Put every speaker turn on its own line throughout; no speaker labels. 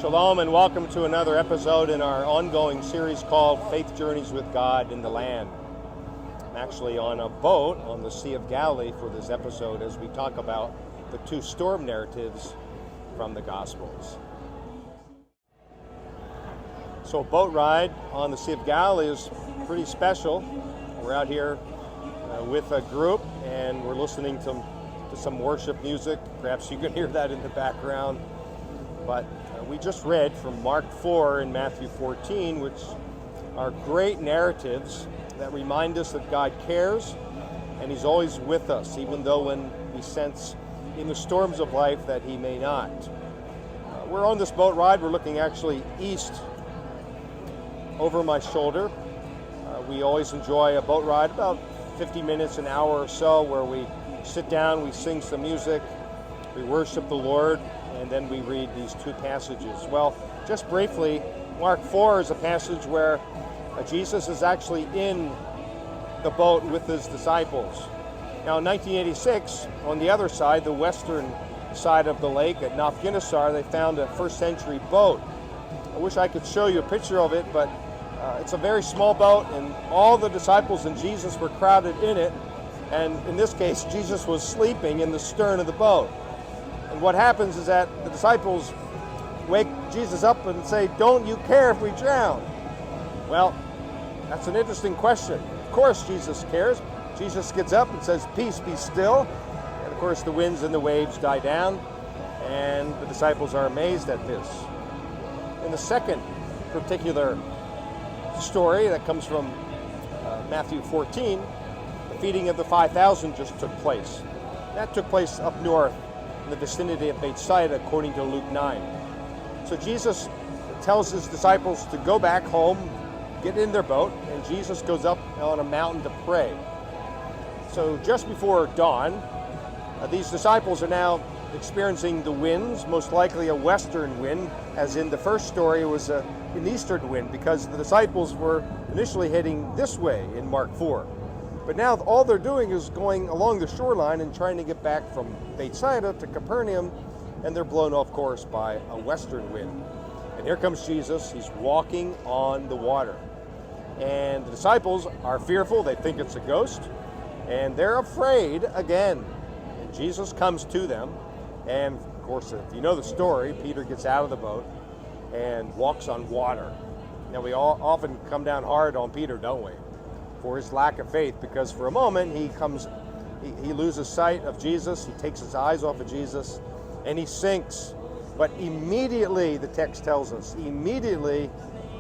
Shalom and welcome to another episode in our ongoing series called Faith Journeys with God in the Land. I'm actually on a boat on the Sea of Galilee for this episode as we talk about the two storm narratives from the Gospels. So a boat ride on the Sea of Galilee is pretty special. We're out here with a group and we're listening to some worship music. Perhaps you can hear that in the background. But we just read from Mark 4 and Matthew 14, which are great narratives that remind us that God cares and He's always with us, even though when we sense in the storms of life that He may not. We're on this boat ride. We're looking actually east over my shoulder. We always enjoy a boat ride, about 50 minutes, an hour or so, where we sit down, we sing some music, we worship the Lord, and then we read these two passages. Well, just briefly, Mark 4 is a passage where Jesus is actually in the boat with His disciples. Now, in 1986, on the other side, the western side of the lake at Nafginisar, they found a first century boat. I wish I could show you a picture of it, but it's a very small boat, and all the disciples and Jesus were crowded in it. And in this case, Jesus was sleeping in the stern of the boat. And what happens is that the disciples wake Jesus up and say, "Don't you care if we drown?" Well, that's an interesting question. Of course Jesus cares. Jesus gets up and says, "Peace, be still." And of course the winds and the waves die down, and the disciples are amazed at this. In the second particular story that comes from Matthew 14, the feeding of the 5,000 just took place. That took place up north in the vicinity of Bethsaida, according to Luke 9. So Jesus tells His disciples to go back home, get in their boat, and Jesus goes up on a mountain to pray. So just before dawn, these disciples are now experiencing the winds, most likely a western wind, as in the first story it was an eastern wind, because the disciples were initially heading this way in Mark 4. But now all they're doing is going along the shoreline and trying to get back from Bethsaida to Capernaum, and they're blown off course by a western wind. And here comes Jesus. He's walking on the water. And the disciples are fearful. They think it's a ghost. And they're afraid again. And Jesus comes to them. And of course, if you know the story, Peter gets out of the boat and walks on water. Now, we all often come down hard on Peter, don't we? For his lack of faith, because for a moment he loses sight of Jesus, he takes his eyes off of Jesus, and he sinks. But immediately, the text tells us, immediately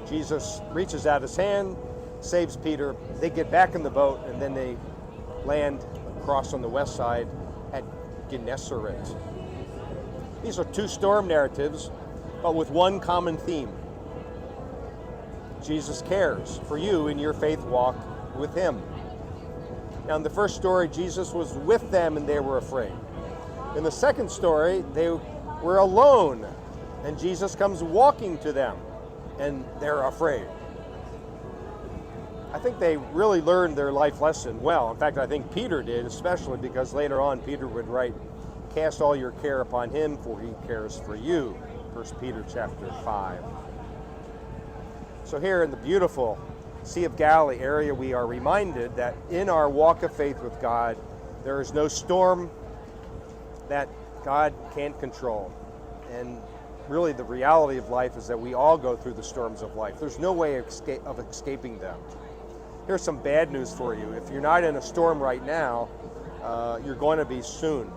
Jesus reaches out His hand, saves Peter, they get back in the boat, and then they land across on the west side at Gennesaret. These are two storm narratives, but with one common theme. Jesus cares for you in your faith walk with Him. Now, in the first story, Jesus was with them and they were afraid. In the second story, they were alone and Jesus comes walking to them and they're afraid. I think they really learned their life lesson well. In fact, I think Peter did, especially because later on Peter would write, "Cast all your care upon Him, for He cares for you." 1 Peter chapter 5. So here in the beautiful Sea of Galilee area, we are reminded that in our walk of faith with God, there is no storm that God can't control. And really the reality of life is that we all go through the storms of life. There's no way of escaping them. Here's some bad news for you. If you're not in a storm right now, you're going to be soon.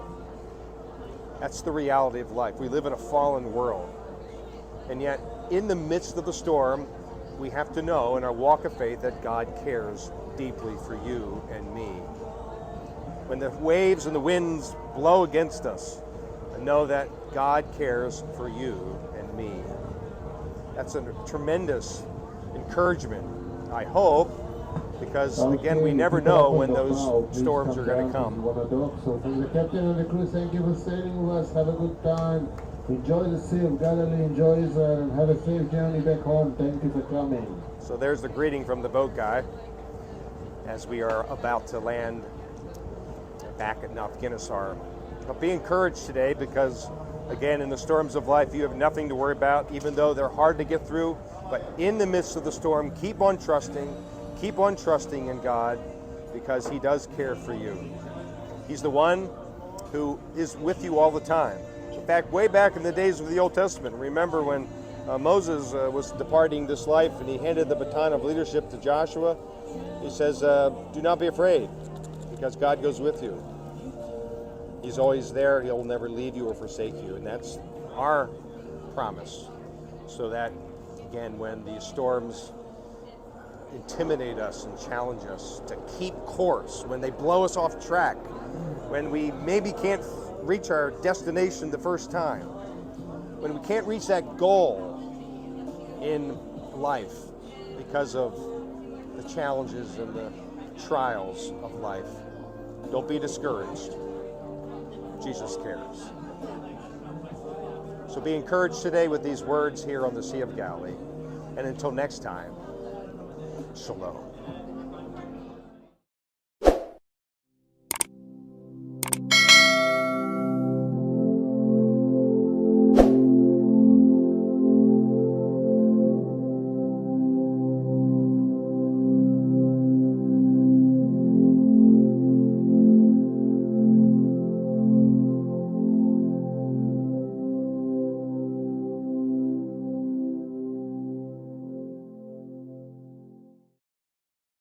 That's the reality of life. We live in a fallen world. And yet, in the midst of the storm, we have to know in our walk of faith that God cares deeply for you and me. When the waves and the winds blow against us, know that God cares for you and me. That's a tremendous encouragement, I hope, because again, we never know when those storms are going to come.
So from the captain of the crew, thank you for sailing with us. Have a good time. Enjoy the Sea of Galilee, enjoy Israel, and have a safe journey back home. Thank you for coming.
So there's the greeting from the boat guy as we are about to land back at Nafginisar. But be encouraged today, because Again, in the storms of life, you have nothing to worry about, even though they're hard to get through. But in the midst of the storm, keep on trusting in God, because He does care for you. He's the one who is with you all the time. In fact, way back in the days of the Old Testament, remember when Moses was departing this life and he handed the baton of leadership to Joshua? He says, do not be afraid, because God goes with you. He's always there. He'll never leave you or forsake you. And that's our promise. So that, again, when these storms intimidate us and challenge us to keep course, when they blow us off track, when we maybe can't reach our destination the first time, when we can't reach that goal in life because of the challenges and the trials of life, don't be discouraged. Jesus cares. So be encouraged today with these words here on the Sea of Galilee. And until next time, shalom.